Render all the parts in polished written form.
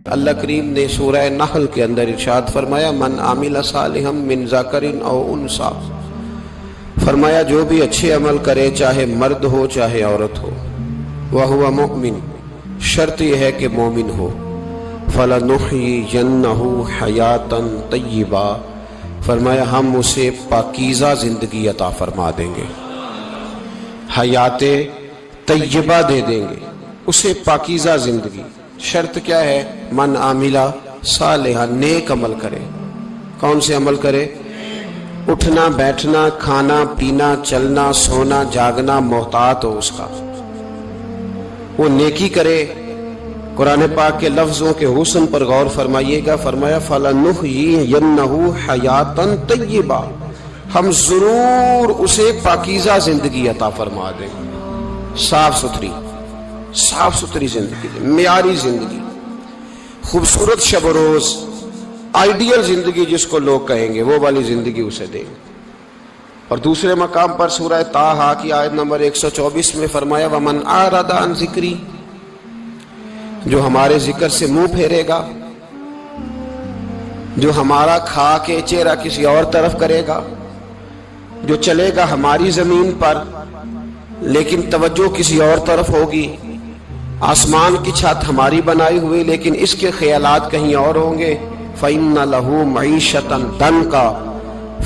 اللہ کریم نے سورہ نحل کے اندر ارشاد فرمایا من عامل صالحا من ذکر او انثی، فرمایا جو بھی اچھے عمل کرے چاہے مرد ہو چاہے عورت ہو، وہو مؤمن، شرط یہ ہے کہ مومن ہو، فلنحیینہ حیاتا طیبہ، فرمایا ہم اسے پاکیزہ زندگی عطا فرما دیں گے، حیات طیبہ دے دیں گے اسے، پاکیزہ زندگی۔ شرط کیا ہے؟ من عاملہ صالحا، نیک عمل کرے۔ کون سے عمل کرے؟ اٹھنا بیٹھنا کھانا پینا چلنا سونا جاگنا محتاط ہو اس کا، وہ نیکی کرے۔ قرآن پاک کے لفظوں کے حسن پر غور فرمائیے گا، فرمایا فَلَنُحْيِيَنَّهُ حَيَاتًا طَيِّبَةً، ہم ضرور اسے پاکیزہ زندگی عطا فرما دیں گے، صاف ستھری زندگی، معیاری زندگی، خوبصورت شب و روز، آئیڈیل زندگی جس کو لوگ کہیں گے، وہ والی زندگی اسے دیں گے۔ اور دوسرے مقام پر سورہ طٰہٰ کی آیت نمبر 124 میں فرمایا وَمَنْ أَعْرَضَ عَنْ ذِكْرِی، جو ہمارے ذکر سے منہ پھیرے گا، جو ہمارا کھا کے چہرہ کسی اور طرف کرے گا، جو چلے گا ہماری زمین پر لیکن توجہ کسی اور طرف ہوگی، آسمان کی چھت ہماری بنائی ہوئی لیکن اس کے خیالات کہیں اور ہوں گے، فَإِنَّ لَهُ مَعِيشَةً ضَنْكًا،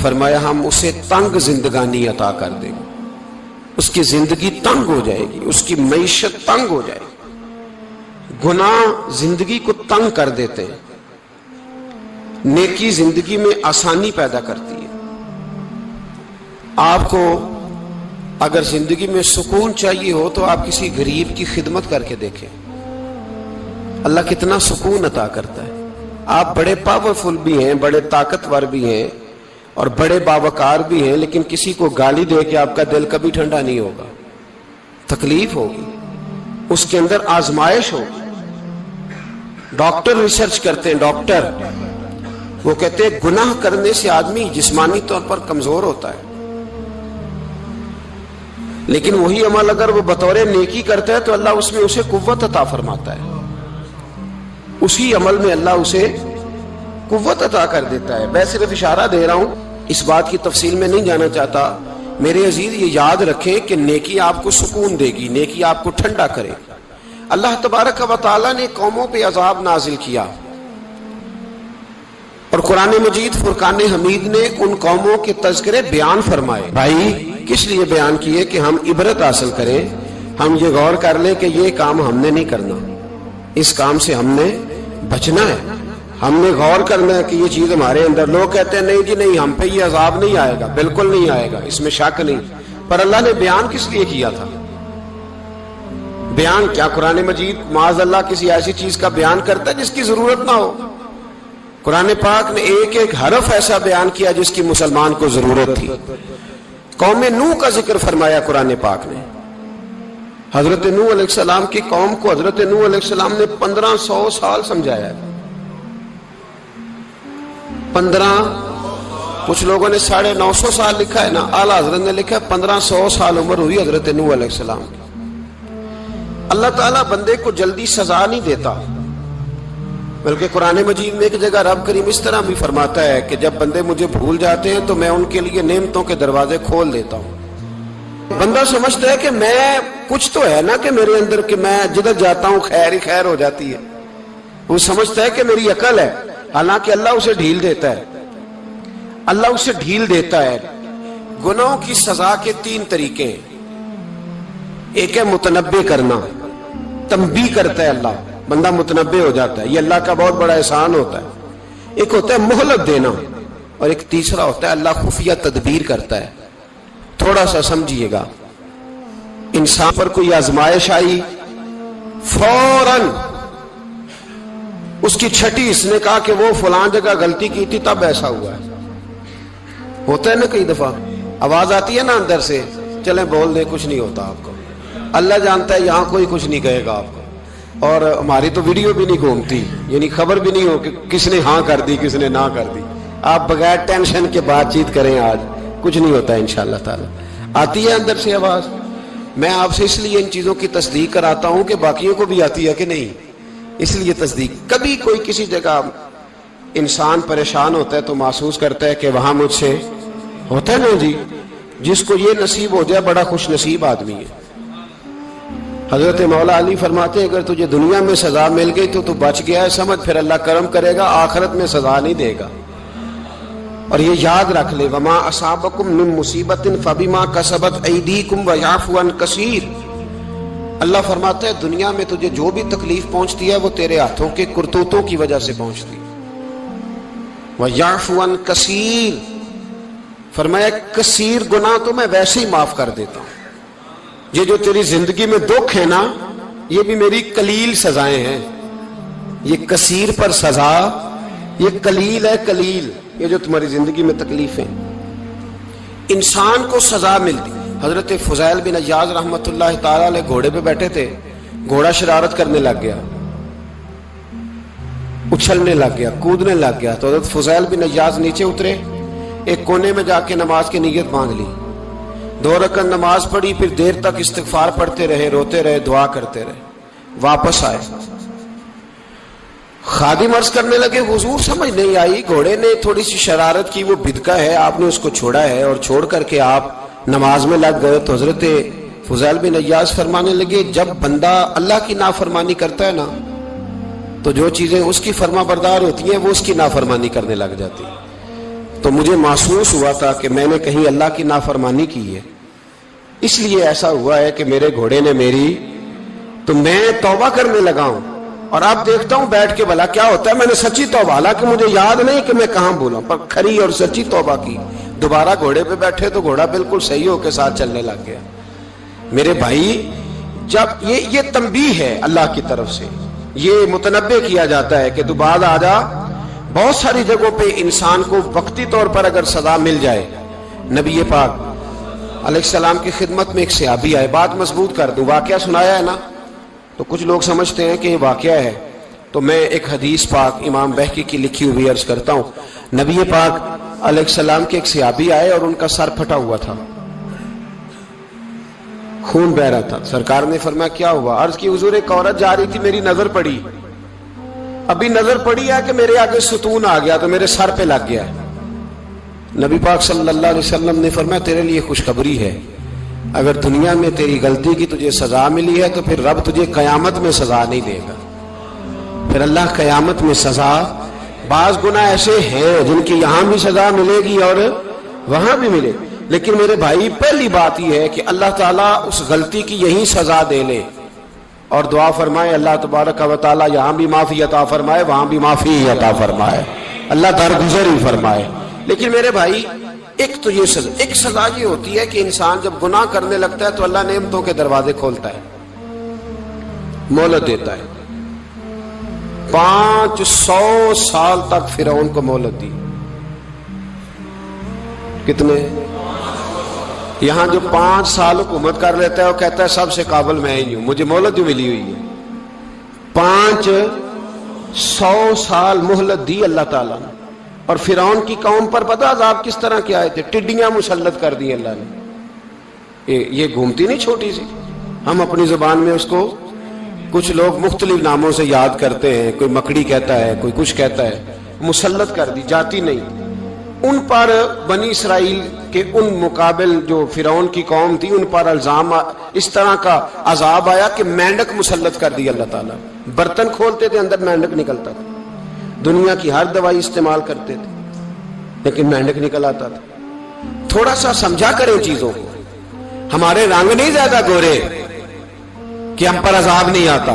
فرمایا ہم اسے تنگ زندگانی عطا کر دیں گے، اس کی زندگی تنگ ہو جائے گی، اس کی معیشت تنگ ہو جائے گی۔ گناہ زندگی کو تنگ کر دیتے ہیں، نیکی زندگی میں آسانی پیدا کرتی ہے۔ آپ کو اگر زندگی میں سکون چاہیے ہو تو آپ کسی غریب کی خدمت کر کے دیکھیں، اللہ کتنا سکون عطا کرتا ہے۔ آپ بڑے پاورفل بھی ہیں، بڑے طاقتور بھی ہیں اور بڑے باوقار بھی ہیں، لیکن کسی کو گالی دے کے آپ کا دل کبھی ٹھنڈا نہیں ہوگا، تکلیف ہوگی، اس کے اندر آزمائش ہوگی۔ ڈاکٹر ریسرچ کرتے ہیں، ڈاکٹر وہ کہتے ہیں گناہ کرنے سے آدمی جسمانی طور پر کمزور ہوتا ہے، لیکن وہی عمل اگر وہ بطور نیکی کرتا ہے تو اللہ اس میں اسے قوت عطا فرماتا ہے، اسی عمل میں اللہ اسے قوت عطا کر دیتا ہے۔ میں صرف اشارہ دے رہا ہوں، اس بات کی تفصیل میں نہیں جانا چاہتا۔ میرے عزیز یہ یاد رکھیں کہ نیکی آپ کو سکون دے گی، نیکی آپ کو ٹھنڈا کرے گی۔ اللہ تبارک و تعالیٰ نے قوموں پہ عذاب نازل کیا اور قرآن مجید فرقان حمید نے ان قوموں کے تذکرے بیان فرمائے۔ بھائی کس لیے بیان کیے؟ کہ ہم عبرت حاصل کریں، ہم یہ غور کر لیں کہ یہ کام ہم نے نہیں کرنا، اس کام سے ہم نے بچنا ہے، ہم نے غور کرنا ہے کہ یہ چیز ہمارے اندر۔ لوگ کہتے ہیں نہیں جی نہیں، ہم پہ یہ عذاب نہیں آئے گا، بالکل نہیں آئے گا، اس میں شک نہیں۔ پر اللہ نے بیان کس لیے کیا تھا؟ بیان کیا قرآن مجید معاذ اللہ کسی ایسی چیز کا بیان کرتا ہے جس کی ضرورت نہ ہو؟ قرآن پاک نے ایک ایک حرف ایسا بیان کیا جس کی مسلمان کو ضرورت تھی۔ قوم نوح کا ذکر فرمایا قرآن پاک نے، حضرت نوح علیہ السلام کی قوم کو حضرت نوح علیہ السلام نے 1500 سال سمجھایا ہے، 15، کچھ لوگوں نے 950 سال لکھا ہے نا، اعلیٰ حضرت نے لکھا ہے 1500 سال عمر ہوئی حضرت نوح علیہ السلام کی۔ اللہ تعالیٰ بندے کو جلدی سزا نہیں دیتا، بلکہ قرآن مجید میں ایک جگہ رب کریم اس طرح بھی فرماتا ہے کہ جب بندے مجھے بھول جاتے ہیں تو میں ان کے لیے نعمتوں کے دروازے کھول دیتا ہوں۔ بندہ سمجھتا ہے کہ میں کچھ تو ہے نا کہ میرے اندر کہ میں جدھر جاتا ہوں خیر ہی خیر ہو جاتی ہے، وہ سمجھتا ہے کہ میری عقل ہے، حالانکہ اللہ اسے ڈھیل دیتا ہے، اللہ اسے ڈھیل دیتا ہے۔ گناہوں کی سزا کے 3 طریقے ہیں، ایک ہے متنبع کرنا، تنبیہ کرتا ہے اللہ، بندہ متنبع ہو جاتا ہے، یہ اللہ کا بہت بڑا احسان ہوتا ہے۔ ایک ہوتا ہے مہلت دینا، اور ایک تیسرا ہوتا ہے اللہ خفیہ تدبیر کرتا ہے۔ تھوڑا سا سمجھیے گا، انسان پر کوئی آزمائش آئی، فوراً اس کی چھٹی اس نے کہا کہ وہ فلاں جگہ غلطی کی تھی تب ایسا ہوا ہے۔ ہوتا ہے نا کئی دفعہ، آواز آتی ہے نا اندر سے، چلیں بول دیں کچھ نہیں ہوتا آپ کو، اللہ جانتا ہے یہاں کوئی کچھ نہیں کہے گا آپ کو، اور ہماری تو ویڈیو بھی نہیں گھومتی، یعنی خبر بھی نہیں ہو کہ کس نے ہاں کر دی کس نے نہ کر دی۔ آپ بغیر ٹینشن کے بات چیت کریں، آج کچھ نہیں ہوتا ہے انشاءاللہ تعالی۔ آتی ہے اندر سے آواز، میں آپ سے اس لیے ان چیزوں کی تصدیق کراتا ہوں کہ باقیوں کو بھی آتی ہے کہ نہیں، اس لیے تصدیق. کبھی کوئی کسی جگہ انسان پریشان ہوتا ہے تو محسوس کرتا ہے کہ وہاں مجھ سے ہوتا ہے نا جی. جس کو یہ نصیب ہو جائے بڑا خوش نصیب آدمی ہے. حضرت مولا علی فرماتے ہیں اگر تجھے دنیا میں سزا مل گئی تو بچ گیا ہے، سمجھ پھر اللہ کرم کرے گا، آخرت میں سزا نہیں دے گا. اور یہ یاد رکھ لے وما اصابکم من مصیبت فبما کسبت ایدیکم ویعفو عن کثیر. اللہ فرماتا ہے دنیا میں تجھے جو بھی تکلیف پہنچتی ہے وہ تیرے ہاتھوں کے کرتوتوں کی وجہ سے پہنچتی ہے. ویعفو عن کثیر، فرمایا کثیر گناہ تو میں ویسے ہی معاف کر دیتا ہوں. یہ جو تیری زندگی میں دکھ ہے نا یہ بھی میری قلیل سزائیں ہیں. یہ کثیر پر سزا، یہ قلیل ہے قلیل. یہ جو تمہاری زندگی میں تکلیفیں انسان کو سزا ملتی. حضرت فضیل بن عیاض رحمۃ اللہ تعالی علیہ گھوڑے پہ بیٹھے تھے، گھوڑا شرارت کرنے لگ گیا، اچھلنے لگ گیا، کودنے لگ گیا. تو حضرت فضیل بن عیاض نیچے اترے، ایک کونے میں جا کے نماز کی نیت باندھ لی، 2 رکعت نماز پڑھی، پھر دیر تک استغفار پڑھتے رہے، روتے رہے، دعا کرتے رہے. واپس آئے، خادم عرض کرنے لگے حضور سمجھ نہیں آئی، گھوڑے نے تھوڑی سی شرارت کی، وہ بدکا ہے، آپ نے اس کو چھوڑا ہے اور چھوڑ کر کے آپ نماز میں لگ گئے. تو حضرت فضیل بن عیاض فرمانے لگے جب بندہ اللہ کی نافرمانی کرتا ہے نا تو جو چیزیں اس کی فرما بردار ہوتی ہیں وہ اس کی نافرمانی کرنے لگ جاتی. تو مجھے محسوس ہوا تھا کہ میں نے کہیں اللہ کی نافرمانی کی ہے، اس لیے ایسا ہوا ہے کہ میرے گھوڑے نے میری، تو میں توبہ کرنے لگا ہوں. اور اب دیکھتا ہوں بیٹھ کے بھلا کیا ہوتا ہے. میں نے سچی توبہ، حالانکہ مجھے یاد نہیں کہ میں کہاں بولا، پر کھری اور سچی توبہ کی. دوبارہ گھوڑے پہ بیٹھے تو گھوڑا بالکل صحیح ہو کے ساتھ چلنے لگ گیا. میرے بھائی جب یہ تنبیہ ہے اللہ کی طرف سے، یہ متنبہ کیا جاتا ہے کہ تو بعد آ جا. بہت ساری جگہوں پہ انسان کو وقتی طور پر اگر سزا مل جائے، نبی پاک علیہ السلام کی خدمت میں ایک صحابی آئے، بات مضبوط کر دوں، واقعہ سنایا ہے نا تو کچھ لوگ سمجھتے ہیں کہ یہ واقعہ ہے، تو میں ایک حدیث پاک امام بہقی کی لکھی ہوئی عرض کرتا ہوں. نبی پاک علیہ السلام کے ایک صحابی آئے اور ان کا سر پھٹا ہوا تھا، خون بہ رہا تھا. سرکار نے فرمایا کیا ہوا؟ عرض کی حضور ایک عورت جا رہی تھی، میری نظر پڑی، ابھی نظر پڑی ہے کہ میرے آگے ستون آ گیا تو میرے سر پہ لگ گیا. نبی پاک صلی اللہ علیہ وسلم نے فرمایا تیرے لیے خوشخبری ہے، اگر دنیا میں تیری غلطی کی تجھے سزا ملی ہے تو پھر رب تجھے قیامت میں سزا نہیں دے گا. پھر اللہ قیامت میں سزا، بعض گناہ ایسے ہیں جن کی یہاں بھی سزا ملے گی اور وہاں بھی ملے، لیکن میرے بھائی پہلی بات یہ ہے کہ اللہ تعالیٰ اس غلطی کی یہی سزا دے لے اور دعا فرمائے اللہ تبارک و تعالیٰ یہاں بھی معافی عطا فرمائے، وہاں بھی معافی عطا فرمائے، اللہ درگزر ہی فرمائے. لیکن میرے بھائی ایک تو یہ سزا، ایک سزا یہ ہوتی ہے کہ انسان جب گناہ کرنے لگتا ہے تو اللہ نعمتوں کے دروازے کھولتا ہے، مہلت دیتا ہے. 500 سال تک فرعون کو مہلت دی. کتنے؟ یہاں جو 5 سال حکومت کر لیتا ہے وہ کہتا ہے سب سے قابل میں ہی ہوں، مجھے مہلت جو ملی ہوئی ہے. 500 سال مہلت دی اللہ تعالیٰ نے. اور فرعون کی قوم پر پتہ عذاب کس طرح کے آئے تھے؟ ٹڈیاں مسلط کر دی اللہ نے. یہ گھومتی نہیں چھوٹی سی، ہم اپنی زبان میں اس کو کچھ لوگ مختلف ناموں سے یاد کرتے ہیں، کوئی مکڑی کہتا ہے، کوئی کچھ کہتا ہے. مسلط کر دی، جاتی نہیں. ان پر بنی اسرائیل کے ان مقابل جو فرعون کی قوم تھی ان پر الزام اس طرح کا عذاب آیا کہ مینڈک مسلط کر دی اللہ تعالیٰ. برتن کھولتے تھے اندر مینڈک نکلتا تھا، دنیا کی ہر دوائی استعمال کرتے تھے لیکن مینڈک نکل آتا تھا. تھوڑا سا سمجھا کریں چیزوں کو. ہمارے رنگ نہیں زیادہ گورے کہ ہم پر عذاب نہیں آتا.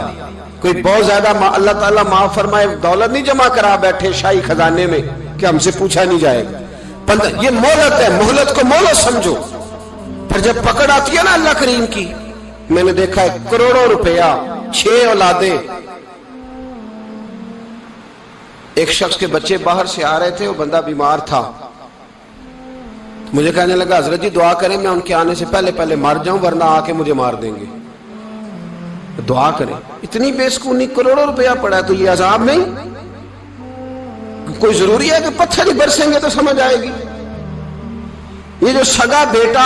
کوئی بہت زیادہ اللہ تعالیٰ معاف فرمائے دولت نہیں جمع کرا بیٹھے شاہی خزانے میں کہ ہم سے پوچھا نہیں جائے گا. یہ مہلت ہے، مہلت کو مہلت سمجھو. پھر جب پکڑ آتی ہے نا اللہ کریم کی، میں نے دیکھا ہے کروڑوں روپیہ، 6 اولادیں. ایک شخص کے بچے باہر سے آ رہے تھے، وہ بندہ بیمار تھا، مجھے کہنے لگا حضرت جی دعا کریں میں ان کے آنے سے پہلے مر جاؤں ورنہ آ کے مجھے مار دیں گے. دعا کریں. اتنی بے سکونی، کروڑوں روپیہ پڑا ہے تو یہ عذاب نہیں؟ کوئی ضروری ہے کہ پتھر ہی برسیں گے تو سمجھ آئے گی؟ یہ جو سگا بیٹا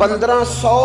1500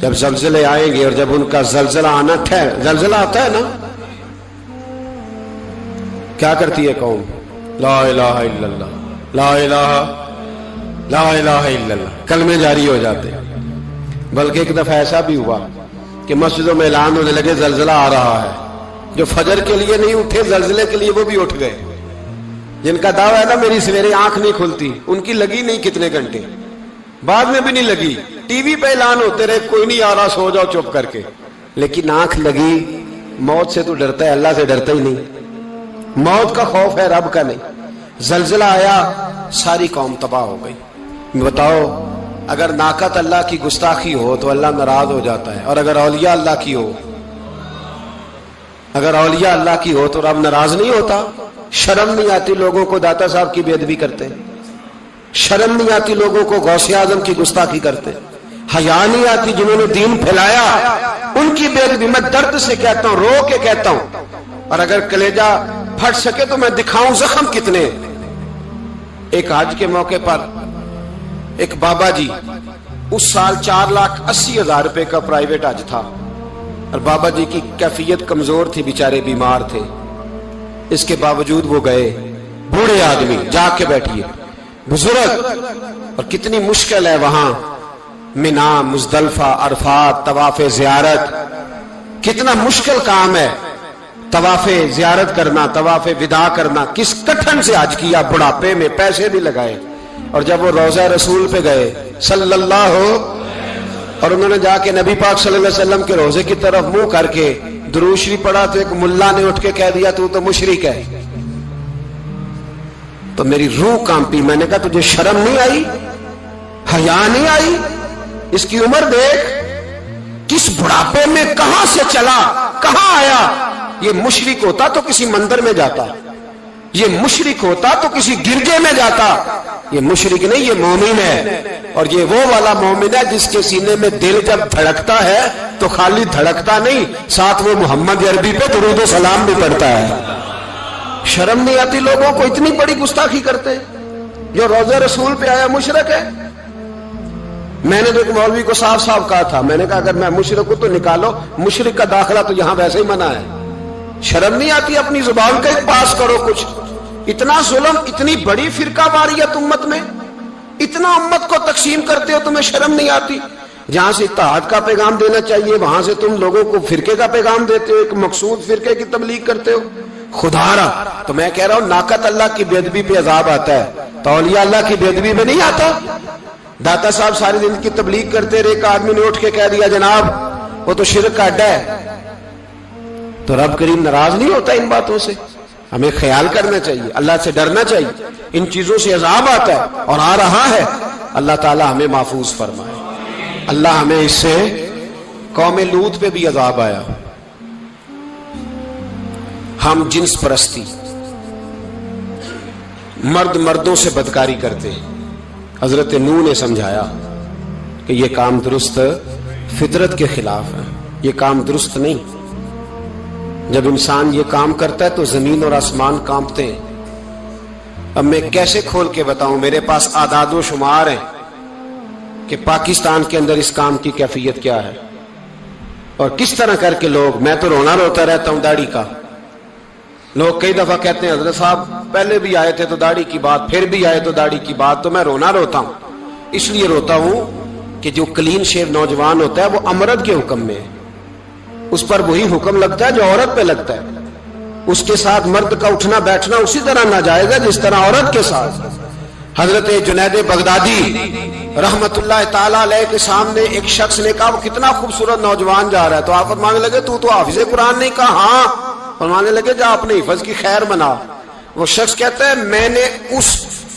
جب زلزلے آئیں گے اور جب ان کا زلزلہ آنا زلزلہ آتا ہے نا، کیا کرتی ہے قوم؟ لا الہ الا اللہ، لا الہ الا اللہ، کلمے جاری ہو جاتے ہیں۔ بلکہ ایک دفعہ ایسا بھی ہوا کہ مسجدوں میں اعلان ہونے لگے زلزلہ آ رہا ہے، جو فجر کے لیے نہیں اٹھے زلزلے کے لیے وہ بھی اٹھ گئے، جن کا دعویٰ ہے نا میری سویرے آنکھ نہیں کھلتی، ان کی لگی نہیں کتنے گھنٹے، بعد میں بھی نہیں لگی، ٹی وی پہ اعلان ہوتے رہے کوئی نہیں آ رہا، سو جاؤ چپ کر کے، لیکن آنکھ لگی۔ موت سے تو ڈرتا ہے، اللہ سے ڈرتا ہی نہیں، موت کا خوف ہے رب کا نہیں۔ زلزلہ آیا، ساری قوم تباہ ہو گئی۔ بتاؤ، اگر ناقت اللہ کی گستاخی ہو تو اللہ ناراض ہو جاتا ہے، اور اگر اولیاء اللہ کی ہو، اگر اولیاء اللہ کی ہو تو رب ناراض نہیں ہوتا؟ شرم نہیں آتی لوگوں کو داتا صاحب کی بے ادبی کرتے؟ شرم نہیں آتی لوگوں کو غوث اعظم کی گستاخی کرتے؟ حیا نہیں آتی جنہوں نے دین پھیلایا ان کی بے ادبی؟ میں درد سے کہتا ہوں، رو کے کہتا ہوں، اور اگر کلیجہ پھٹ سکے تو میں دکھاؤں زخم کتنے۔ ایک حج کے موقع پر ایک بابا جی، اس سال 4,80,000 روپے کا پرائیویٹ حج تھا، اور بابا جی کی کیفیت کمزور تھی، بیچارے بیمار تھے، اس کے باوجود وہ گئے۔ بوڑھے آدمی، جا کے بیٹھیے، بزرگ، اور کتنی مشکل ہے وہاں منا، مزدلفہ، عرفات، طواف زیارت، کتنا مشکل کام ہے طواف زیارت کرنا، طواف وداع کرنا۔ کس کٹھن سے حج کیا، بڑھاپے میں پیسے بھی لگائے، اور جب وہ روضہ رسول پہ گئے صلی اللہ، اور انہوں نے جا کے نبی پاک صلی اللہ علیہ وسلم کے روزے کی طرف منہ کر کے درود شریف پڑھا تو ایک ملا نے اٹھ کے کہہ دیا تو تو مشرک ہے۔ تو میری روح کانپی، میں نے کہا تجھے شرم نہیں آئی، حیا نہیں آئی؟ اس کی عمر دیکھ، کس بڑھاپے میں کہاں سے چلا، کہاں آیا۔ یہ مشرک ہوتا تو کسی مندر میں جاتا، یہ مشرک ہوتا تو کسی گرجے میں جاتا، یہ مشرک نہیں، یہ مومن ہے، اور یہ وہ والا مومن ہے جس کے سینے میں دل جب دھڑکتا ہے تو خالی دھڑکتا نہیں، ساتھ وہ محمد عربی پہ درود و سلام بھی پڑھتا ہے۔ شرم نہیں آتی لوگوں کو؟ اتنی بڑی گستاخی کرتے ہیں۔ جو روزہ رسول پہ آیا مشرک ہے۔ میں نے تو ایک مولوی کو صاف صاف کہا تھا، میں نے کہا اگر میں مشرک ہوں تو نکالو، مشرک کا داخلہ تو یہاں ویسے ہی منع ہے۔ شرم نہیں آتی؟ اپنی زبان کا ایک پاس کرو کچھ۔ اتنا ظلم، اتنی بڑی فرقہ واریت امت میں، اتنا امت کو تقسیم کرتے ہو، تمہیں شرم نہیں آتی؟ جہاں سے اتحاد کا پیغام دینا چاہیے وہاں سے تم لوگوں کو فرقے کا پیغام دیتے ہو، ایک مقصود فرقے کی تبلیغ کرتے ہو۔ خدا را، تو میں کہہ رہا ہوں ناقت اللہ کی بے ادبی پہ عذاب آتا ہے تو اولیاء اللہ کی بے ادبی میں نہیں آتا؟ داتا صاحب ساری دن کی تبلیغ کرتے رہے، ایک آدمی نے اٹھ کے کہہ دیا جناب وہ تو شرک کا اڈا ہے، تو رب کریم ناراض نہیں ہوتا ان باتوں سے؟ ہمیں خیال کرنا چاہیے، اللہ سے ڈرنا چاہیے، ان چیزوں سے عذاب آتا ہے اور آ رہا ہے۔ اللہ تعالی ہمیں محفوظ فرمائے۔ اللہ ہمیں اس سے، قوم لوط پہ بھی عذاب آیا، ہم جنس پرستی، مرد مردوں سے بدکاری کرتے ہیں۔ حضرت نوح نے سمجھایا کہ یہ کام درست، فطرت کے خلاف ہے، یہ کام درست نہیں۔ جب انسان یہ کام کرتا ہے تو زمین اور آسمان کانپتے ہیں۔ اب میں کیسے کھول کے بتاؤں، میرے پاس اعداد و شمار ہیں کہ پاکستان کے اندر اس کام کی کیفیت کیا ہے، اور کس طرح کر کے لوگ، میں تو رونا روتا رہتا ہوں داڑھی کا۔ لوگ کئی دفعہ کہتے ہیں حضرت صاحب پہلے بھی آئے تھے تو داڑھی کی بات، پھر بھی آئے تو داڑھی کی بات، تو میں رونا روتا ہوں۔ اس لیے روتا ہوں کہ جو کلین شیو نوجوان ہوتا ہے وہ امرد کے حکم میں ہے، اس پر وہی حکم لگتا ہے جو عورت پہ لگتا ہے۔ اس کے ساتھ مرد کا اٹھنا بیٹھنا اسی طرح ناجائز ہے جس طرح عورت کے ساتھ۔ حضرت جنید بغدادی رحمت اللہ تعالیٰ علیہ کے سامنے ایک شخص نے کہا وہ کتنا خوبصورت نوجوان جا رہا ہے، تو آپ فرمانے لگے تو حافظ قرآن نہیں؟ کہا ہاں۔ فرمانے لگے جا اپنے حفظ کی خیر بنا۔ وہ شخص کہتا ہے میں نے اس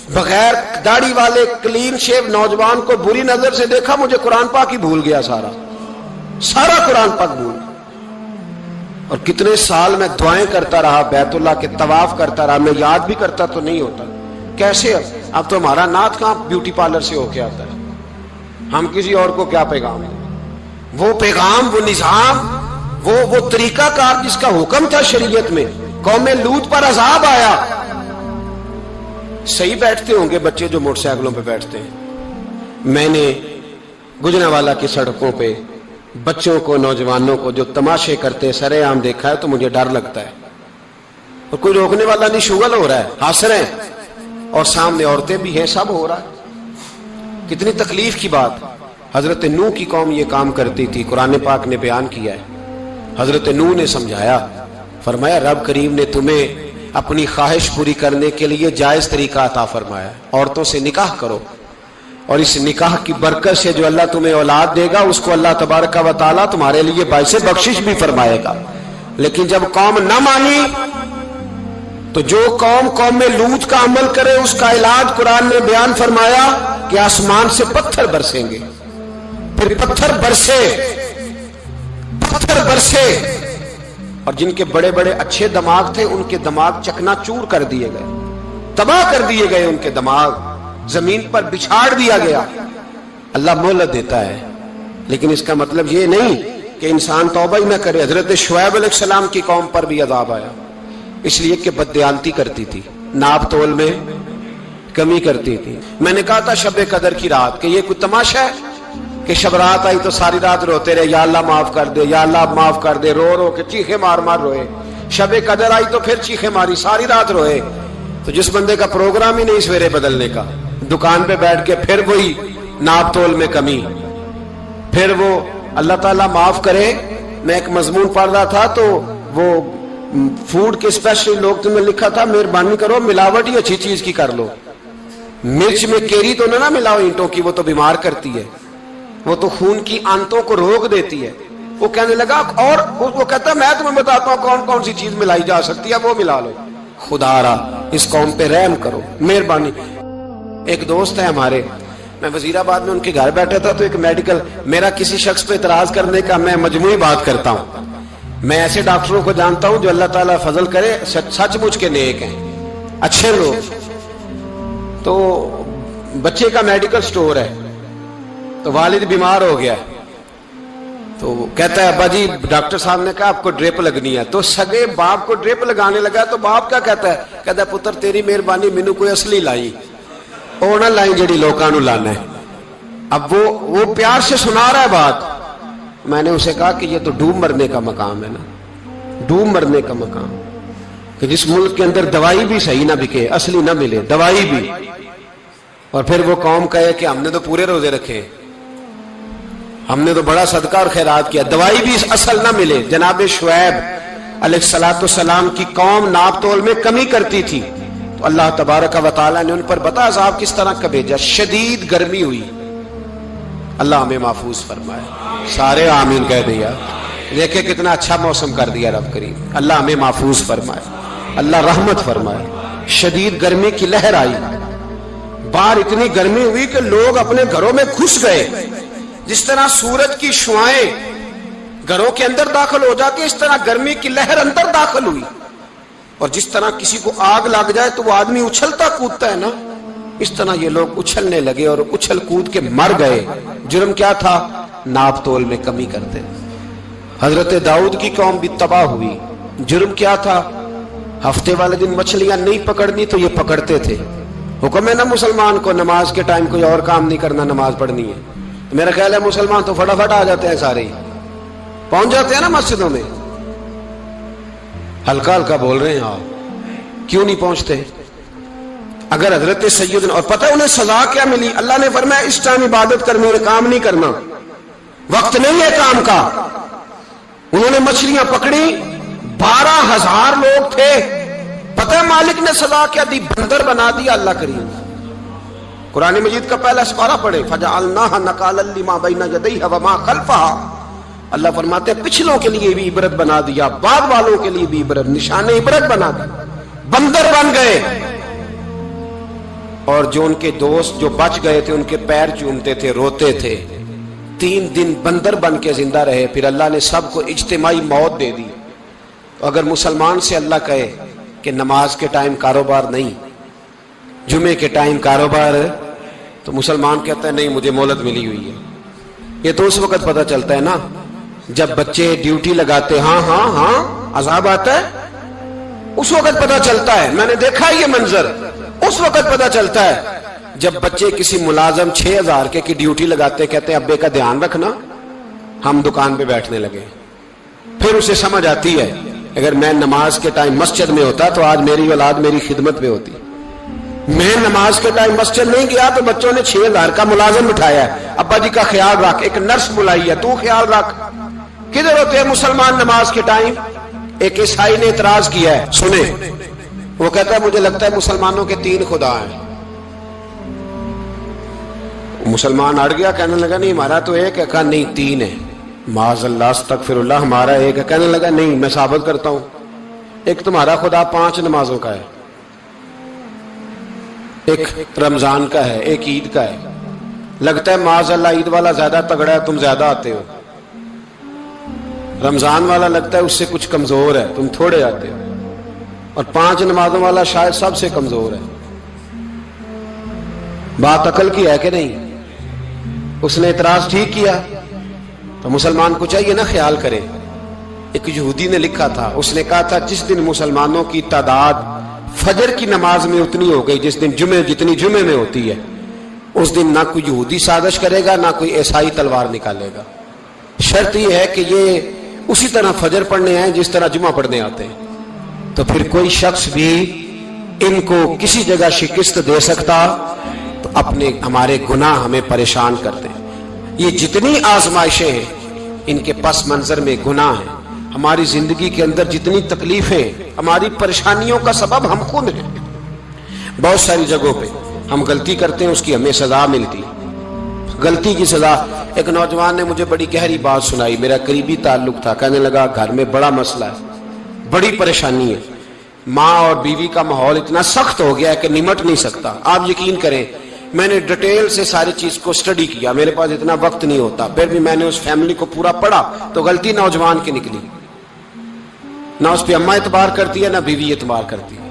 بغیر داڑھی والے کلین شیو نوجوان کو بری نظر سے دیکھا، مجھے قرآن پاک ہی بھول گیا، سارا قرآن پاک بھول گیا۔ اور کتنے سال میں دعائیں کرتا رہا، بیت اللہ کے طواف کرتا رہا، میں یاد بھی کرتا تو نہیں ہوتا۔ کیسے؟ اب تو ہمارا نعت کہاں بیوٹی پارلر سے ہو کے آتا ہے، ہم کسی اور کو کیا پیغام ہے؟ وہ پیغام، وہ نظام، وہ طریقہ کار جس کا حکم تھا شریعت میں، قوم لوط پر عذاب آیا۔ صحیح بیٹھتے ہوں گے بچے جو موٹر سائیکلوں پہ بیٹھتے ہیں۔ میں نے گجرانوالہ کی سڑکوں پہ بچوں کو نوجوانوں کو جو تماشے کرتے سرے عام دیکھا ہے تو مجھے ڈر لگتا ہے، اور کوئی روکنے والا نہیں، شغل ہو رہا ہے، ہنس رہے ہیں اور سامنے عورتیں بھی ہیں، سب ہو رہا ہے۔ کتنی تکلیف کی بات۔ حضرت نوح کی قوم یہ کام کرتی تھی، قرآن پاک نے بیان کیا ہے۔ حضرت نوح نے سمجھایا، فرمایا رب کریم نے تمہیں اپنی خواہش پوری کرنے کے لیے جائز طریقہ عطا فرمایا، عورتوں سے نکاح کرو، اور اس نکاح کی برکت سے جو اللہ تمہیں اولاد دے گا اس کو اللہ تبارک و تعالیٰ تمہارے لیے باعث بخشش بھی فرمائے گا۔ لیکن جب قوم نہ مانی تو جو قوم میں لوط کا عمل کرے اس کا علاج قرآن نے بیان فرمایا کہ آسمان سے پتھر برسیں گے، پھر پتھر برسے، اور جن کے بڑے بڑے اچھے دماغ تھے ان کے دماغ چکنا چور کر دیے گئے، تباہ کر دیے گئے، ان کے دماغ زمین پر بچھاڑ دیا گیا۔ اللہ مہلت دیتا ہے، لیکن اس کا مطلب یہ نہیں کہ انسان توبہ ہی نہ کرے۔ حضرت شعیب علیہ السلام کی قوم پر بھی عذاب آیا، اس لیے کہ بددیانتی کرتی تھی، ناپ تول میں کمی کرتی تھی۔ میں نے کہا تھا شب قدر کی رات کہ یہ کوئی تماشا ہے کہ شب رات آئی تو ساری رات روتے رہے، یا اللہ معاف کر دے، یا اللہ معاف کر دے، رو رو کے چیخے مار مار روئے۔ شب قدر آئی تو پھر چیخے ماری، ساری رات روئے۔ تو جس بندے کا پروگرام ہی نہیں سویرے بدلنے کا، دکان پہ بیٹھ کے پھر وہی ناپ تول میں کمی، پھر وہ اللہ تعالیٰ معاف کرے۔ میں ایک مضمون پڑھ رہا تھا تو وہ فوڈ کے اسپیشل لوگ تمہیں لکھا تھا مہربانی کرو ملاوٹ ہی اچھی چیز کی کر لو، مرچ میں کیری تو نہ ملاؤ اینٹوں کی، وہ تو بیمار کرتی ہے، وہ تو خون کی آنتوں کو روک دیتی ہے۔ وہ کہنے لگا، اور وہ کہتا میں تمہیں بتاتا ہوں کون کون سی چیز ملائی جا سکتی ہے، وہ ملا لو۔ خدا را اس قوم پہ رحم کرو، مہربانی۔ ایک دوست ہے ہمارے، میں وزیر آباد میں ان کے گھر بیٹھا تھا تو ایک میڈیکل، میرا کسی شخص پہ اعتراض کرنے کا میں مجموعی بات کرتا ہوں۔ میں ایسے ڈاکٹروں کو جانتا ہوں جو اللہ تعالیٰ فضل کرے سچ مچ کے نیک ہیں، اچھے لوگ۔ تو بچے کا میڈیکل سٹور ہے، تو والد بیمار ہو گیا، تو کہتا ہے ابا جی ڈاکٹر صاحب نے کہا آپ کو ڈرپ لگنی ہے، تو سگے باپ کو ڈرپ لگانے لگا۔ تو باپ کیا کہتا ہے پتر تیری مہربانی، مینوں کوئی اصلی لائی، وہ نہ لائی جڑی لوکاں نو لانا ہے۔ اب وہ پیار سے سنا رہا ہے بات۔ میں نے اسے کہا کہ یہ تو ڈوب مرنے کا مقام ہے نا، ڈوب مرنے کا مقام، کہ جس ملک کے اندر دوائی بھی صحیح نہ بکے، اصلی نہ ملے دوائی بھی، اور پھر وہ قوم کہے کہ ہم نے تو پورے روزے رکھے، ہم نے تو بڑا صدقہ اور خیرات کیا، دوائی بھی اصل نہ ملے۔ جناب شعیب علیہ السلام کی قوم ناپ تول میں کمی کرتی تھی، تو اللہ تبارک و تعالیٰ نے ان پر بتا عذاب کس طرح کا بھیجا، شدید گرمی ہوئی۔ اللہ ہمیں محفوظ فرمائے، سارے آمین کہہ دیا۔ دیکھیں کتنا اچھا موسم کر دیا رب کریم، اللہ ہمیں محفوظ فرمائے، اللہ رحمت فرمائے۔ شدید گرمی کی لہر آئی، باہر اتنی گرمی ہوئی کہ لوگ اپنے گھروں میں گھس گئے۔ جس طرح سورج کی شعاعیں گھروں کے اندر داخل ہو جاتی، اس طرح گرمی کی لہر اندر داخل ہوئی، اور جس طرح کسی کو آگ لگ جائے تو وہ آدمی اچھلتا کودتا ہے نا، اس طرح یہ لوگ اچھلنے لگے اور اچھل کود کے مر گئے۔ جرم کیا تھا؟ ناپ تول میں کمی کرتے۔ حضرت داؤد کی قوم بھی تباہ ہوئی، جرم کیا تھا؟ ہفتے والے دن مچھلیاں نہیں پکڑنی تو یہ پکڑتے تھے۔ حکم ہے نا مسلمان کو نماز کے ٹائم کوئی اور کام نہیں کرنا، نماز پڑھنی ہے۔ میرا خیال ہے مسلمان تو فٹافٹ آ جاتے ہیں، سارے ہی پہنچ جاتے ہیں نا مسجدوں میں۔ ہلکا ہلکا بول رہے ہیں آپ، کیوں نہیں پہنچتے؟ اگر حضرت سیدنا، اور پتہ انہیں سزا کیا ملی؟ اللہ نے فرمایا اس ٹائم عبادت کر، میرے کام نہیں کرنا، وقت نہیں ہے کام کا۔ انہوں نے مچھلیاں پکڑی، 12,000 لوگ تھے، پتہ ہے مالک نے سزا کیا دی؟ بندر بنا دیا اللہ کریم۔ قرآن مجید کا پہلا سپارہ پڑھے، فَجَعَلْنَاهَا نَكَالًا لِمَا بَيْنَ يَدَيْهَا وَمَا خَلْفَهَا۔ اللہ فرماتے ہیں پچھلوں کے لیے بھی عبرت بنا دیا، بعد والوں کے لیے بھی عبرت، نشان عبرت بنا دیا۔ بندر بن گئے، اور جو ان کے دوست جو بچ گئے تھے ان کے پیر چومتے تھے، روتے تھے۔ 3 دن بندر بن کے زندہ رہے، پھر اللہ نے سب کو اجتماعی موت دے دی۔ اگر مسلمان سے اللہ کہے کہ نماز کے ٹائم کاروبار نہیں، جمعے کے ٹائم کاروبار، تو مسلمان کہتا ہے نہیں مجھے مہلت ملی ہوئی ہے۔ یہ تو اس وقت پتہ چلتا ہے نا جب بچے ڈیوٹی لگاتے، ہاں ہاں ہاں عذاب آتا ہے، اس وقت پتہ چلتا ہے۔ میں نے دیکھا یہ منظر، اس وقت پتہ چلتا ہے جب بچے کسی ملازم 6,000 کی ڈیوٹی لگاتے، کہتے ہیں ابے کا دھیان رکھنا، ہم دکان پہ بیٹھنے لگے. پھر اسے سمجھ آتی ہے اگر میں نماز کے ٹائم مسجد میں ہوتا تو آج میری اولاد میری خدمت میں ہوتی. میں نماز کے ٹائم مسجد نہیں گیا تو بچوں نے 6,000 کا ملازم بٹھایا ہے, ابا جی کا خیال رکھ, ایک نرس بلائی ہے, تو خیال رکھ. کدھر ہوتے ہیں مسلمان نماز کے ٹائم؟ ایک عیسائی نے اعتراض کیا ہے, سنیں. وہ کہتا ہے مجھے لگتا ہے مسلمانوں کے 3 خدا ہیں. مسلمان اڑ گیا, کہنے لگا نہیں ہمارا تو ایک ہے. کہا نہیں 3 ہے. معاذ اللہ استغفر اللہ, ہمارا ایک ہے. کہنے لگا نہیں میں ثابت کرتا ہوں, ایک تمہارا خدا 5 نمازوں کا ہے, ایک رمضان کا ہے, ایک عید کا ہے. لگتا ہے معاذ اللہ عید والا زیادہ تگڑا ہے, تم زیادہ آتے ہو. رمضان والا لگتا ہے اس سے کچھ کمزور ہے, تم تھوڑے آتے ہو. اور 5 نمازوں والا شاید سب سے کمزور ہے. بات عقل کی ہے کہ نہیں؟ اس نے اعتراض ٹھیک کیا. تو مسلمان کو چاہیے نا خیال کرے. ایک یہودی نے لکھا تھا, اس نے کہا تھا جس دن مسلمانوں کی تعداد فجر کی نماز میں اتنی ہو گئی جس دن جتنی جمعے میں ہوتی ہے, اس دن نہ کوئی یہودی سازش کرے گا نہ کوئی عیسائی تلوار نکالے گا. شرط یہ ہے کہ یہ اسی طرح فجر پڑھنے آئے جس طرح جمعہ پڑھنے آتے ہیں. تو پھر کوئی شخص بھی ان کو کسی جگہ شکست دے سکتا تو اپنے ہمارے گناہ ہمیں پریشان کرتے ہیں. یہ جتنی آزمائشیں ہیں ان کے پس منظر میں گناہ ہیں. ہماری زندگی کے اندر جتنی تکلیفیں, ہماری پریشانیوں کا سبب ہم خود ہیں. بہت ساری جگہوں پہ ہم غلطی کرتے ہیں, اس کی ہمیں سزا ملتی, غلطی کی سزا. ایک نوجوان نے مجھے بڑی گہری بات سنائی, میرا قریبی تعلق تھا. کہنے لگا گھر میں بڑا مسئلہ ہے, بڑی پریشانی ہے, ماں اور بیوی کا ماحول اتنا سخت ہو گیا ہے کہ نمٹ نہیں سکتا. آپ یقین کریں میں نے ڈیٹیل سے ساری چیز کو سٹڈی کیا, میرے پاس اتنا وقت نہیں ہوتا, پھر بھی میں نے اس فیملی کو پورا پڑھا تو غلطی نوجوان کی نکلی. نہ اس پہ اماں اعتبار کرتی ہے نہ بیوی اعتبار کرتی ہے.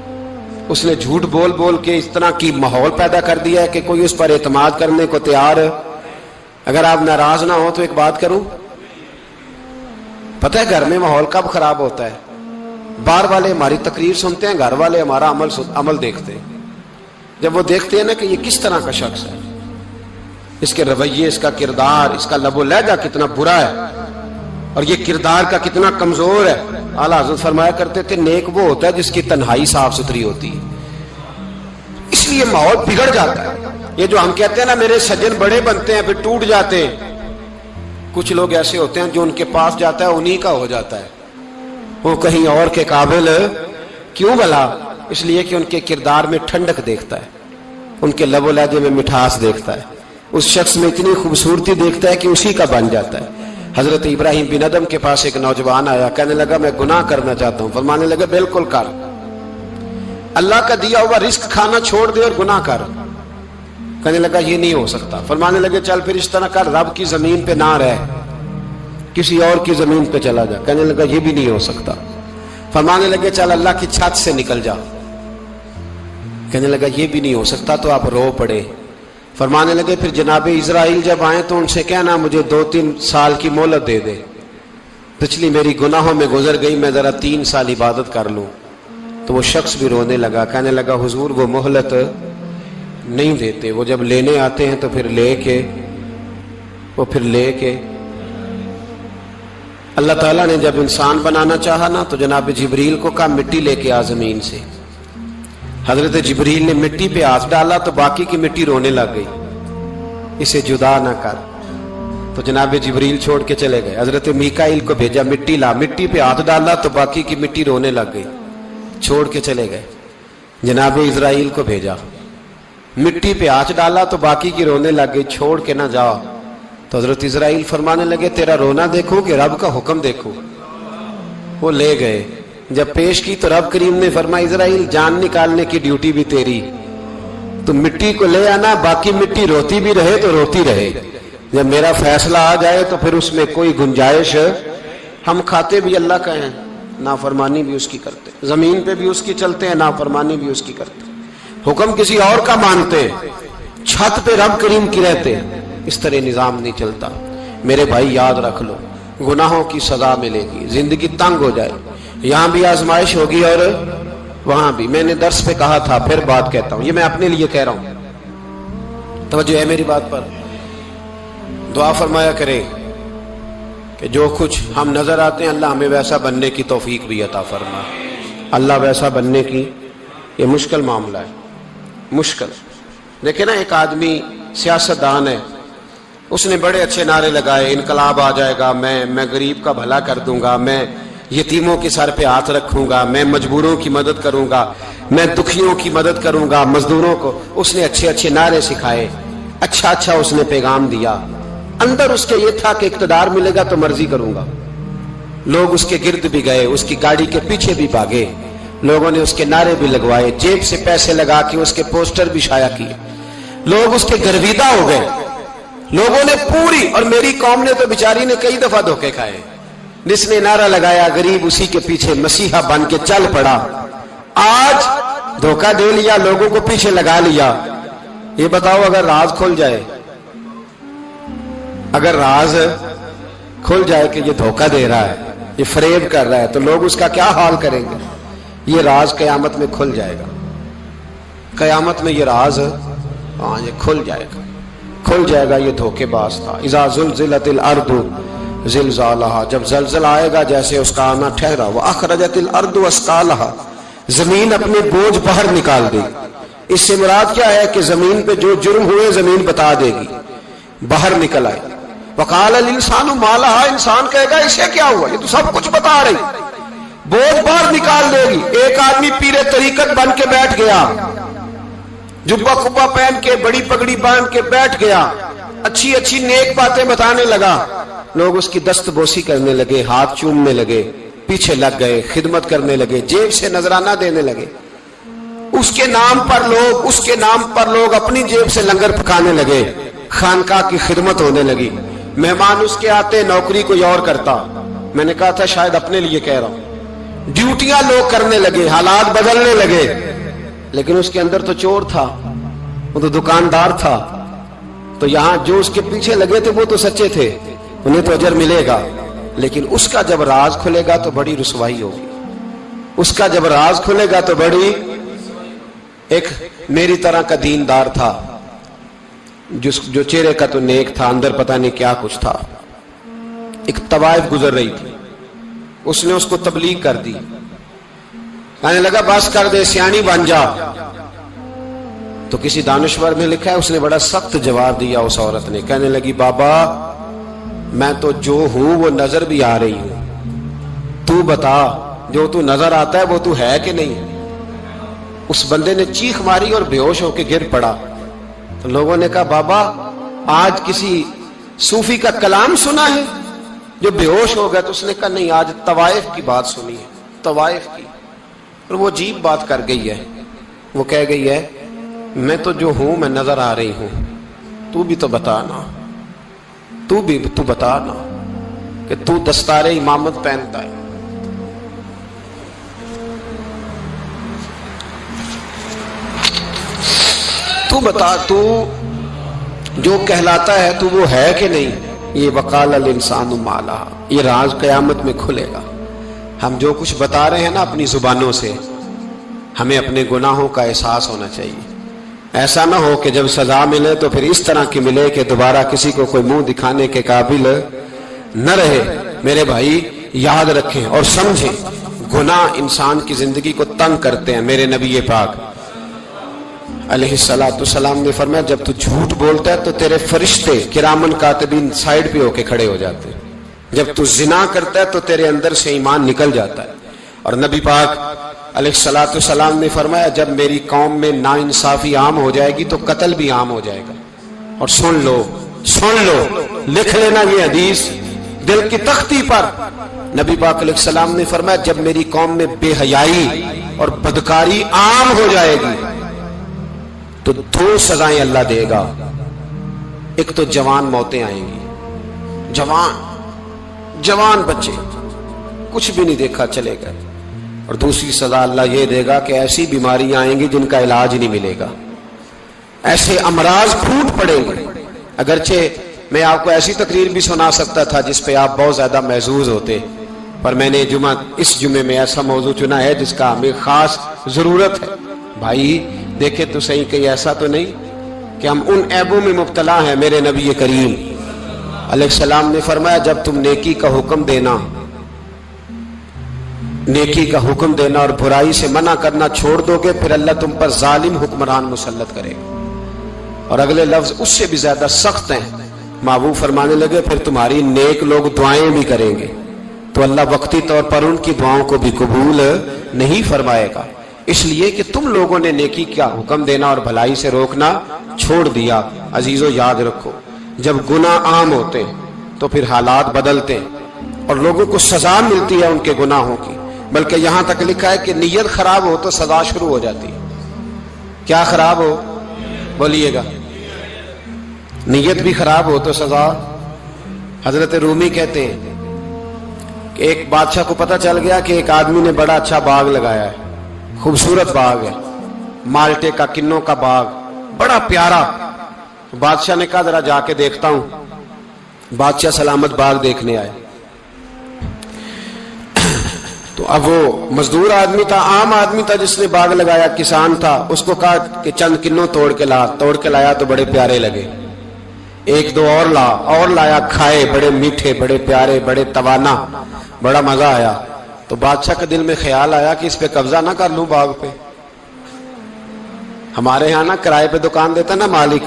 اس نے جھوٹ بول بول کے اس طرح کی ماحول پیدا کر دیا ہے کہ کوئی اس پر اعتماد کرنے کو تیار ہے. اگر آپ ناراض نہ ہو تو ایک بات کروں, پتہ ہے گھر میں ماحول کب خراب ہوتا ہے؟ باہر والے ہماری تقریر سنتے ہیں, گھر والے ہمارا عمل دیکھتے ہیں. جب وہ دیکھتے ہیں نا کہ یہ کس طرح کا شخص ہے, اس کے رویے, اس کا کردار, اس کا لب و لہجہ کتنا برا ہے اور یہ کردار کا کتنا کمزور ہے. اعلیٰ حضرت فرمایا کرتے تھے نیک وہ ہوتا ہے جس کی تنہائی صاف ستھری ہوتی ہے. اس لیے ماحول بگڑ جاتا ہے. یہ جو ہم کہتے ہیں نا میرے سجن بڑے بنتے ہیں پھر ٹوٹ جاتے ہیں, کچھ لوگ ایسے ہوتے ہیں جو ان کے پاس جاتا ہے انہی کا ہو جاتا ہے. وہ کہیں اور کے قابل کیوں بھلا؟ اس لیے کہ ان کے کردار میں ٹھنڈک دیکھتا ہے, ان کے لب و لہجے میں مٹھاس دیکھتا ہے, اس شخص میں اتنی خوبصورتی دیکھتا ہے کہ اسی کا بن جاتا ہے. حضرت ابراہیم بن ادم کے پاس ایک نوجوان آیا, کہنے لگا میں گناہ کرنا چاہتا ہوں. فرمانے لگا بالکل کر, اللہ کا دیا ہوا رزق کھانا چھوڑ دے اور گناہ کر. کہنے لگا یہ نہیں ہو سکتا. فرمانے لگے چل پھر اس طرح کر, رب کی زمین پہ نہ رہ, کسی اور کی زمین پہ چلا جا. کہنے لگا یہ بھی نہیں ہو سکتا. فرمانے لگے چل اللہ کی چھت سے نکل جا. کہنے لگا یہ بھی نہیں ہو سکتا. تو آپ رو پڑے. فرمانے لگے پھر جناب اسرائیل جب آئیں تو ان سے کہنا مجھے 2-3 سال کی مہلت دے دے, پچھلی میری گناہوں میں گزر گئی, میں ذرا 3 سال عبادت کر لوں. تو وہ شخص بھی رونے لگا, کہنے لگا حضور وہ مہلت نہیں دیتے, وہ جب لینے آتے ہیں تو پھر لے کے اللہ تعالیٰ نے جب انسان بنانا چاہا نا تو جناب جبریل کو کہا مٹی لے کے آ زمین سے. حضرت جبریل نے مٹی پہ ہاتھ ڈالا تو باقی کی مٹی رونے لگ گئی, اسے جدا نہ کر. تو جناب جبریل چھوڑ کے چلے گئے. حضرت میکائیل کو بھیجا مٹی لا, مٹی پہ ہاتھ ڈالا تو باقی کی مٹی رونے لگ گئی, چھوڑ کے چلے گئے. جناب اسرائیل کو بھیجا, مٹی پہ ہاتھ ڈالا تو باقی کی رونے لگ گئی, چھوڑ کے نہ جاؤ. تو حضرت اسرائیل فرمانے لگے تیرا رونا دیکھو کہ رب کا حکم دیکھو. وہ لے گئے, جب پیش کی تو رب کریم نے فرمایا اسرائیل جان نکالنے کی ڈیوٹی بھی تیری, تو مٹی کو لے آنا, باقی مٹی روتی بھی رہے تو روتی رہے. جب میرا فیصلہ آ جائے تو پھر اس میں کوئی گنجائش, ہم کھاتے بھی اللہ کا ہیں, نافرمانی بھی اس کی کرتے, زمین پہ بھی اس کی چلتے ہیں, نافرمانی بھی اس کی کرتے, حکم کسی اور کا مانتے, چھت پہ رب کریم کی رہتے. اس طرح نظام نہیں چلتا. میرے بھائی یاد رکھ لو گناہوں کی سزا ملے گی, زندگی تنگ ہو جائے, یہاں بھی آزمائش ہوگی اور وہاں بھی. میں نے درس پہ کہا تھا, پھر بات کہتا ہوں, یہ میں اپنے لیے کہہ رہا ہوں, توجہ ہے میری بات پر. دعا فرمایا کرے کہ جو کچھ ہم نظر آتے ہیں اللہ ہمیں ویسا بننے کی توفیق بھی عطا فرما. اللہ ویسا بننے کی یہ مشکل معاملہ ہے, مشکل. دیکھیں نا, ایک آدمی سیاستدان ہے, اس نے بڑے اچھے نعرے لگائے, انقلاب آ جائے گا, میں غریب کا بھلا کر دوں گا, میں یتیموں کے سر پہ ہاتھ رکھوں گا, میں مجبوروں کی مدد کروں گا, میں دکھیوں کی مدد کروں گا, مزدوروں کو. اس نے اچھے اچھے نعرے سکھائے, اچھا اس نے پیغام دیا. اندر اس کے یہ تھا کہ اقتدار ملے گا تو مرضی کروں گا. لوگ اس کے گرد بھی گئے, اس کی گاڑی کے پیچھے بھی بھاگے, لوگوں نے اس کے نعرے بھی لگوائے, جیب سے پیسے لگا کے اس کے پوسٹر بھی شائع کیے. لوگ اس کے گرویدہ ہو گئے, لوگوں نے پوری, اور میری قوم نے تو بیچاری نے کئی دفعہ دھوکے کھائے. جس نے نعرہ لگایا غریب اسی کے پیچھے مسیحا بن کے چل پڑا. آج دھوکہ دے لیا, لوگوں کو پیچھے لگا لیا. یہ بتاؤ اگر راز کھل جائے, اگر راز کھل جائے کہ یہ دھوکہ دے رہا ہے, یہ فریب کر رہا ہے, تو لوگ اس کا کیا حال کریں گے؟ یہ راز قیامت میں کھل جائے گا. قیامت میں یہ راز یہ کھل جائے گا, کھل جائے گا. یہ دھوکے باز تھا. اذا زلزلت الارض زلزالہا, جب زلزلہ آئے گا جیسے اس کا آنا ٹھہرا. واخرجت الارض اثقالہا, زمین اپنے بوجھ باہر نکال دے. اس سے مراد کیا ہے کہ زمین پہ جو جرم ہوئے زمین بتا دے گی, باہر نکل آئے. وقال الانسان ما لہا, انسان کہے گا اسے کیا ہوا, یہ تو سب کچھ بتا رہی. بوجھ باہر نکال دے گی. ایک آدمی پیر طریقت بن کے بیٹھ گیا, جبہ کبہ پہن کے, بڑی پگڑی باندھ کے بیٹھ گیا, اچھی اچھی نیک باتیں بتانے لگا. لوگ اس کی دست بوسی کرنے لگے, ہاتھ چومنے لگے, پیچھے لگ گئے, خدمت کرنے لگے, جیب سے نذرانہ دینے لگے. اس کے نام پر لوگ اپنی جیب سے لنگر پکانے لگے, خانقاہ کی خدمت ہونے لگی. مہمان اس کے آتے, نوکری کوئی اور کرتا. میں نے کہا تھا شاید اپنے لیے کہہ رہا ہوں. ڈیوٹیاں لوگ کرنے لگے, حالات بدلنے لگے. لیکن اس کے اندر تو چور تھا, وہ تو دکاندار تھا. تو یہاں جو اس کے پیچھے لگے تھے وہ تو سچے تھے, انہیں تو اجر ملے گا. لیکن اس کا جب راز کھلے گا تو بڑی رسوائی ہوگی. اس کا جب راز کھلے گا تو بڑی. ایک میری طرح کا دیندار تھا, جو چہرے کا تو نیک تھا, اندر پتہ نہیں کیا کچھ تھا. ایک طوائف گزر رہی تھی, اس نے اس کو تبلیغ کر دی. کہنے لگا بس کر دے, سیانی بن جا. تو کسی دانشور میں لکھا ہے اس نے بڑا سخت جواب دیا. اس عورت نے کہنے لگی بابا میں تو جو ہوں وہ نظر بھی آ رہی ہوں, تو بتا جو تو نظر آتا ہے وہ تو ہے کہ نہیں. اس بندے نے چیخ ماری اور بے ہوش ہو کے گر پڑا. تو لوگوں نے کہا بابا آج کسی صوفی کا کلام سنا ہے جو بے ہوش ہو گیا. تو اس نے کہا نہیں, آج طوائف کی بات سنی ہے, طوائف کی. اور وہ عجیب بات کر گئی ہے, وہ کہہ گئی ہے میں تو جو ہوں میں نظر آ رہی ہوں, تو بھی تو بتا نا, تو بتا نا کہ تو دستار امامت پہنتا ہے. تو بتا, تو جو کہلاتا ہے تو وہ ہے کہ نہیں. یہ وقال الانسان ما لہا, یہ راز قیامت میں کھلے گا. ہم جو کچھ بتا رہے ہیں نا اپنی زبانوں سے, ہمیں اپنے گناہوں کا احساس ہونا چاہیے. ایسا نہ ہو کہ جب سزا ملے تو پھر اس طرح کی ملے کہ دوبارہ کسی کو کوئی منہ دکھانے کے قابل نہ رہے. میرے بھائی یاد رکھیں اور سمجھیں, گناہ انسان کی زندگی کو تنگ کرتے ہیں. میرے نبی پاک علیہ السلام نے فرمایا جب تو جھوٹ بولتا ہے تو تیرے فرشتے کرامن کاتبین سائیڈ پہ ہو کے کھڑے ہو جاتے ہیں. جب تو زنا کرتا ہے تو تیرے اندر سے ایمان نکل جاتا ہے. اور نبی پاک علیہ السلام نے فرمایا جب میری قوم میں ناانصافی عام ہو جائے گی تو قتل بھی عام ہو جائے گا. اور سن لو, لکھ لینا یہ حدیث دل کی تختی پر. نبی پاک علیہ السلام نے فرمایا جب میری قوم میں بے حیائی اور بدکاری عام ہو جائے گی تو دو سزائیں اللہ دے گا. ایک تو جوان موتیں آئیں گی, جوان بچے کچھ بھی نہیں دیکھا چلے گئے. اور دوسری سزا اللہ یہ دے گا کہ ایسی بیماریاں آئیں گی جن کا علاج نہیں ملے گا, ایسے امراض پھوٹ پڑیں گے. اگرچہ میں آپ کو ایسی تقریر بھی سنا سکتا تھا جس پہ آپ بہت زیادہ محظوظ ہوتے, پر میں نے اس جمعے میں ایسا موضوع چنا ہے جس کا ہمیں خاص ضرورت ہے. بھائی دیکھیں تو صحیح, کہیں ایسا تو نہیں کہ ہم ان عیبوں میں مبتلا ہیں. میرے نبی کریم علیہ السلام نے فرمایا جب تم نیکی کا حکم دینا اور برائی سے منع کرنا چھوڑ دو گے، پھر اللہ تم پر ظالم حکمران مسلط کرے گا۔ اور اگلے لفظ اس سے بھی زیادہ سخت ہیں۔ محبوب فرمانے لگے پھر تمہاری نیک لوگ دعائیں بھی کریں گے تو اللہ وقتی طور پر ان کی دعاؤں کو بھی قبول نہیں فرمائے گا، اس لیے کہ تم لوگوں نے نیکی کا حکم دینا اور بھلائی سے روکنا چھوڑ دیا۔ عزیزو یاد رکھو، جب گناہ عام ہوتے ہیں تو پھر حالات بدلتے ہیں اور لوگوں کو سزا ملتی ہے ان کے گناہوں کی، بلکہ یہاں تک لکھا ہے کہ نیت خراب ہو تو سزا شروع ہو جاتی ہے۔ کیا خراب ہو؟ بولیے گا۔ نیت بھی خراب ہو تو سزا۔ حضرت رومی کہتے ہیں کہ ایک بادشاہ کو پتہ چل گیا کہ ایک آدمی نے بڑا اچھا باغ لگایا ہے، خوبصورت باغ ہے، مالٹے کا، کنوں کا باغ، بڑا پیارا۔ بادشاہ نے کہا ذرا جا کے دیکھتا ہوں۔ بادشاہ سلامت باغ دیکھنے آئے تو اب وہ مزدور آدمی تھا، عام آدمی تھا جس نے باغ لگایا، کسان تھا، اس کو کہا کہ چند کنوں توڑ کے لایا تو بڑے پیارے لگے، ایک دو اور لایا، کھائے، بڑے میٹھے، بڑے پیارے، بڑے توانا، بڑا مزہ آیا۔ تو بادشاہ کے دل میں خیال آیا کہ اس پہ قبضہ نہ کر لوں باغ پہ۔ ہمارے یہاں نا کرائے پہ دکان دیتا نا مالک،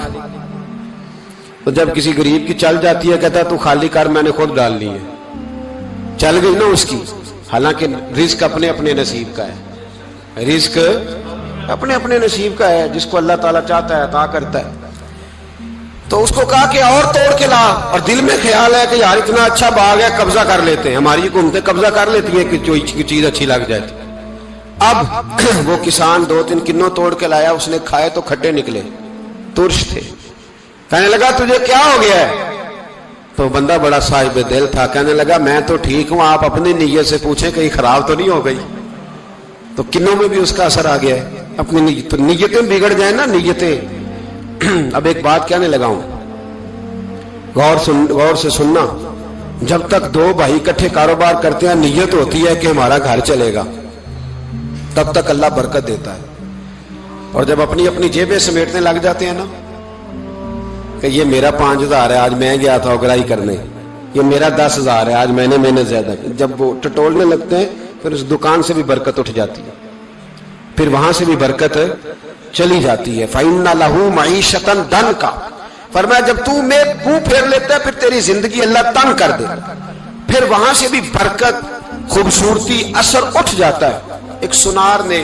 تو جب کسی غریب کی چل جاتی ہے کہتا ہے تو خالی کر، میں نے خود ڈال لی ہے، چل گئی نا اس کی۔ حالانکہ رزق اپنے اپنے نصیب کا ہے، رزق اپنے اپنے نصیب کا ہے، جس کو اللہ تعالیٰ چاہتا ہے عطا کرتا ہے۔ تو اس کو کہا کہ اور توڑ کے لا، اور دل میں خیال ہے کہ یار اتنا اچھا باغ ہے، قبضہ کر لیتے ہیں۔ ہماری حکومتیں قبضہ کر لیتی ہیں کہ جو چیز اچھی لگ جاتی۔ اب وہ کسان دو تین کنوں توڑ کے لایا، اس نے کھائے تو کھٹے نکلے، ترش تھے۔ کہنے لگا تجھے کیا ہو گیا ہے؟ تو بندہ بڑا صاحب دل تھا، کہنے لگا میں تو ٹھیک ہوں، آپ اپنی نیت سے پوچھیں کہیں خراب تو نہیں ہو گئی۔ تو کنوں میں بھی اس کا اثر آ گیا ہے، اپنی نیتیں بگڑ جائیں نا، نیتیں۔ اب ایک بات کہنے لگا ہوں، غور سے سننا۔ جب تک دو بھائی اکٹھے کاروبار کرتے ہیں، نیت ہوتی ہے کہ ہمارا گھر چلے گا، تب تک اللہ برکت دیتا ہے۔ اور جب اپنی اپنی جیبیں سمیٹنے لگ جاتے ہیں نا کہ یہ میرا 5,000 ہے، آج میں گیا تھا اگرائی کرنے، یہ میرا 10,000 ہے، آج میں نے محنت زیادہ کی، جب وہ ٹٹولنے لگتے ہیں پھر اس دکان سے بھی برکت اٹھ جاتی ہے، پھر وہاں سے بھی برکت چلی جاتی ہے۔ فَإِنَّ لَهُ مَعِيشَةً ضَنْكَ، فرمایا جب تو میں منہ پھیر لیتا ہے پھر تیری زندگی اللہ تنگ کر دے، پھر وہاں سے بھی برکت، خوبصورتی، اثر اٹھ جاتا ہے۔ ایک سنار نے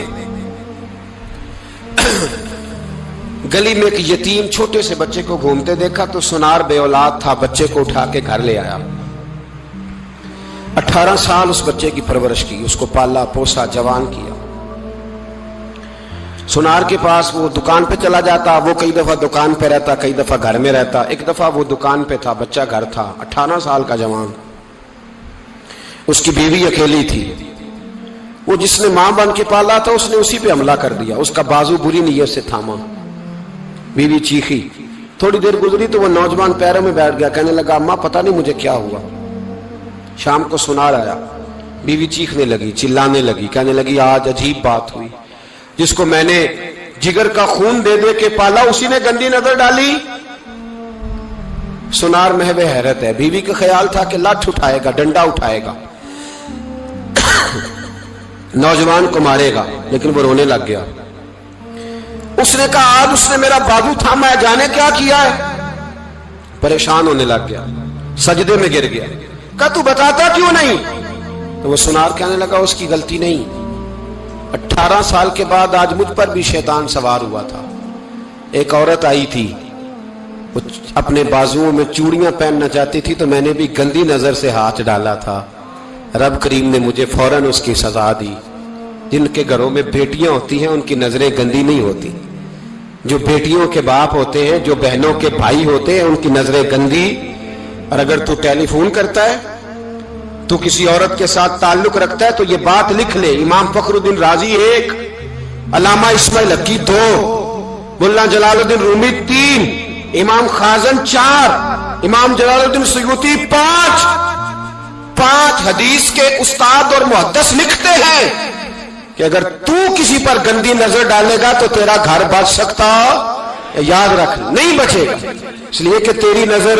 گلی میں ایک یتیم چھوٹے سے بچے کو گھومتے دیکھا تو سنار بے اولاد تھا، بچے کو اٹھا کے گھر لے آیا، 18 سال اس بچے کی پرورش کی، اس کو پالا پوسا، جوان کیا۔ سنار کے پاس وہ دکان پہ چلا جاتا، وہ کئی دفعہ دکان پہ رہتا، کئی دفعہ گھر میں رہتا۔ ایک دفعہ وہ دکان پہ تھا، بچہ گھر تھا، 18 سال کا جوان، اس کی بیوی اکیلی تھی۔ وہ جس نے ماں بن کے پالا تھا اس نے اسی پہ حملہ کر دیا، اس کا بازو بری نیت سے تھاما، بیوی چیخی۔ تھوڑی دیر گزری تو وہ نوجوان پیروں میں بیٹھ گیا، کہنے لگا اماں پتہ نہیں مجھے کیا ہوا۔ شام کو سنار آیا، بیوی چیخنے لگی، چلانے لگی، کہنے لگی آج عجیب بات ہوئی، جس کو میں نے جگر کا خون دے دے کے پالا اسی نے گندی نظر ڈالی۔ سنار محو حیرت ہے، بیوی کا خیال تھا کہ لاٹھ اٹھائے گا، ڈنڈا اٹھائے گا، نوجوان کو مارے گا، لیکن وہ رونے لگ گیا۔ اس نے کہا آج اس نے میرا بازو تھاما ہے، جانے کیا کیا ہے؟ پریشان ہونے لگ گیا، سجدے میں گر گیا، کہا تو بتاتا کیوں نہیں؟ تو وہ سنار کہنے لگا اس کی غلطی نہیں، 18 سال کے بعد آج مجھ پر بھی شیطان سوار ہوا تھا۔ ایک عورت آئی تھی، وہ اپنے بازوؤں میں چوڑیاں پہننا چاہتی تھی تو میں نے بھی گندی نظر سے ہاتھ ڈالا تھا، رب کریم نے مجھے فوراً اس کی سزا دی۔ جن کے گھروں میں بیٹیاں ہوتی ہیں ان کی نظریں گندی نہیں ہوتی، جو بیٹیوں کے باپ ہوتے ہیں، جو بہنوں کے بھائی ہوتے ہیں، ان کی نظریں گندی۔ اور اگر تو ٹیلی فون کرتا ہے، تو کسی عورت کے ساتھ تعلق رکھتا ہے تو یہ بات لکھ لے، امام فخر الدین رازی 1، علامہ اسماعیل حقی 2، ملا جلال الدین رومی 3، امام خازن 4، امام جلال الدین سیوطی 5 حدیث کے استاد اور محدث لکھتے ہیں کہ اگر تو کسی پر گندی نظر ڈالے گا تو تیرا گھر بچ سکتا، یاد رکھ نہیں بچے گا، اس لیے کہ تیری نظر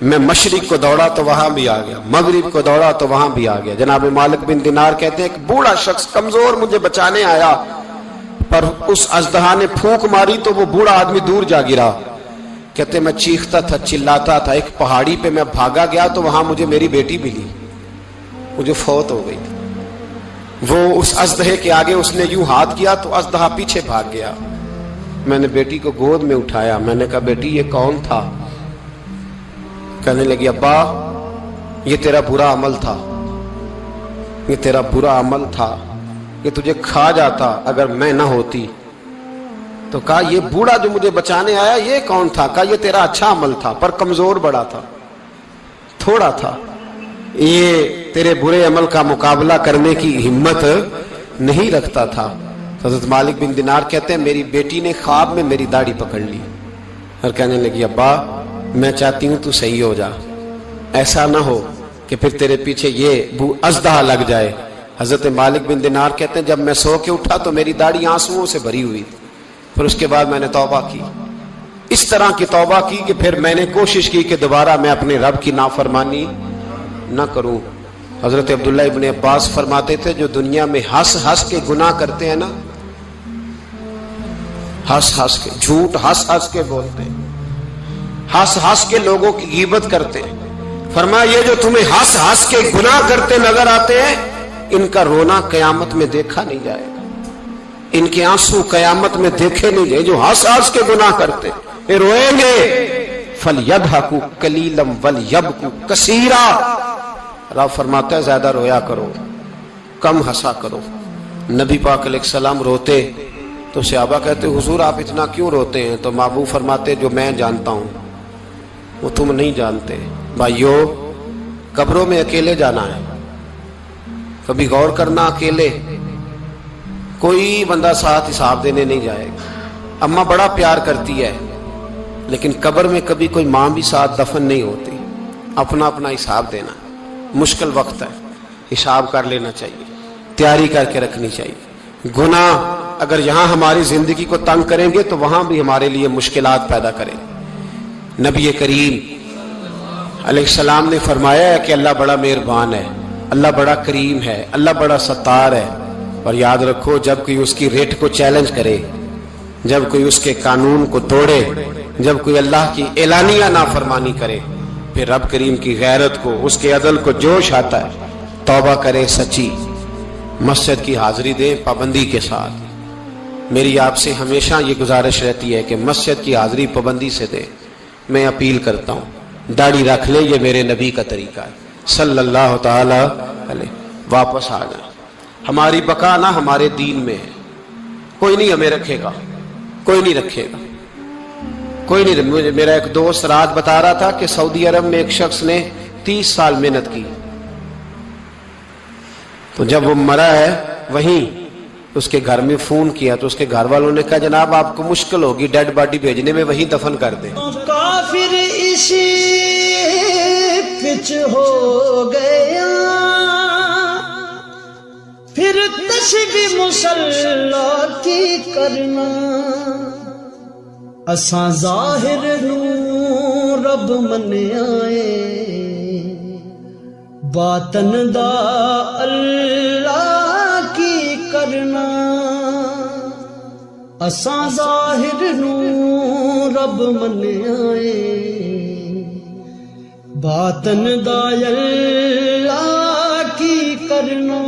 میں مشرق کو دوڑا تو وہاں بھی آ گیا، مغرب کو دوڑا تو وہاں بھی آ گیا۔ جناب مالک بن دینار کہتے ہیں ایک بوڑھا شخص کمزور مجھے بچانے آیا، پر اس اژدہا نے پھونک ماری تو وہ بوڑھا آدمی دور جا گرا۔ کہتے میں چیختا تھا، چلاتا تھا، ایک پہاڑی پہ میں بھاگا گیا تو وہاں مجھے میری بیٹی ملی، وہ جو فوت ہو گئی تھی۔ وہ اس اژدہے کے آگے اس نے یوں ہاتھ کیا تو اژدہا پیچھے بھاگ گیا۔ میں نے بیٹی کو گود میں اٹھایا، میں نے کہا بیٹی یہ کون تھا؟ کہنے لگی ابا یہ تیرا برا عمل تھا، یہ تیرا برا عمل تھا، یہ تجھے کھا جاتا اگر میں نہ ہوتی۔ تو کہا یہ بوڑھا جو مجھے بچانے آیا یہ کون تھا؟ کہا یہ تیرا اچھا عمل تھا پر کمزور بڑا تھا، تھوڑا تھا، یہ تیرے برے عمل کا مقابلہ کرنے کی ہمت نہیں رکھتا تھا۔ حضرت مالک بن دینار کہتے ہیں میری بیٹی نے خواب میں میری داڑھی پکڑ لی اور کہنے لگی ابا میں چاہتی ہوں تو صحیح ہو جا، ایسا نہ ہو کہ پھر تیرے پیچھے یہ اژدہا لگ جائے۔ حضرت مالک بن دینار کہتے ہیں جب میں سو کے اٹھا تو میری داڑھی آنسوؤں سے بھری ہوئی تھی، پھر اس کے بعد میں نے توبہ کی، اس طرح کی توبہ کی کہ پھر میں نے کوشش کی کہ دوبارہ میں اپنے رب کی نافرمانی نہ کروں۔ حضرت عبداللہ ابن عباس فرماتے تھے جو دنیا میں ہنس ہنس کے گناہ کرتے ہیں نا، ہنس ہنس کے جھوٹ ہنس ہنس کے بولتے ہیں، ہنس ہنس کے لوگوں کی غیبت کرتے ہیں، فرمایا یہ جو تمہیں ہنس ہنس کے گناہ کرتے نظر آتے ہیں ان کا رونا قیامت میں دیکھا نہیں جائے گا، ان کے آنسو قیامت میں دیکھے نہیں جائے۔ جو ہنس ہنس کے گناہ کرتے یہ روئیں گے، فَلْيَضْحَكُوا قَلِيلًا وَلْيَبْكُوا كَثِيرًا۔ رب فرماتا ہے زیادہ رویا کرو کم ہنسا کرو۔ نبی پاک علیہ السلام روتے تو صحابہ کہتے حضور آپ اتنا کیوں روتے ہیں؟ تو محبوب فرماتے جو میں جانتا ہوں وہ تم نہیں جانتے۔ بھائیو قبروں میں اکیلے جانا ہے، کبھی غور کرنا، اکیلے کوئی بندہ ساتھ حساب دینے نہیں جائے گا۔ اماں بڑا پیار کرتی ہے لیکن قبر میں کبھی کوئی ماں بھی ساتھ دفن نہیں ہوتی، اپنا اپنا حساب دینا، مشکل وقت ہے، حساب کر لینا چاہیے، تیاری کر کے رکھنی چاہیے۔ گناہ اگر یہاں ہماری زندگی کو تنگ کریں گے تو وہاں بھی ہمارے لیے مشکلات پیدا کریں گے۔ نبی کریم علیہ السلام نے فرمایا ہے کہ اللہ بڑا مہربان ہے، اللہ بڑا کریم ہے، اللہ بڑا ستار ہے، اور یاد رکھو جب کوئی اس کی ریٹ کو چیلنج کرے، جب کوئی اس کے قانون کو توڑے، جب کوئی اللہ کی اعلانیہ نافرمانی کرے، پھر رب کریم کی غیرت کو، اس کے عدل کو جوش آتا ہے، توبہ کرے سچی، مسجد کی حاضری دیں پابندی کے ساتھ۔ میری آپ سے ہمیشہ یہ گزارش رہتی ہے کہ مسجد کی حاضری پابندی سے دیں۔ میں اپیل کرتا ہوں داڑھی رکھ لیں، یہ میرے نبی کا طریقہ ہے صلی اللہ تعالی علیہ۔ واپس آ جائیں، ہماری بقا نہ ہمارے دین میں ہے، کوئی نہیں ہمیں رکھے گا، کوئی نہیں رکھے گا، کوئی نہیں۔ میرا ایک دوست رات بتا رہا تھا کہ سعودی عرب میں ایک شخص نے 30 سال محنت کی، تو جب وہ مرا ہے وہیں اس کے گھر میں فون کیا تو اس کے گھر والوں نے کہا جناب آپ کو مشکل ہوگی ڈیڈ باڈی بھیجنے میں، وہیں دفن کر دیں۔ کافر اسی پچ ہو گیا، پھر تشبیہ مسلح کی کرنا، اساں ظاہر نو رب منیائے، باطن دا اللہ کی کرنا، اساں ظاہر نو رب منیائے، باطن دا اللہ کی کرنا۔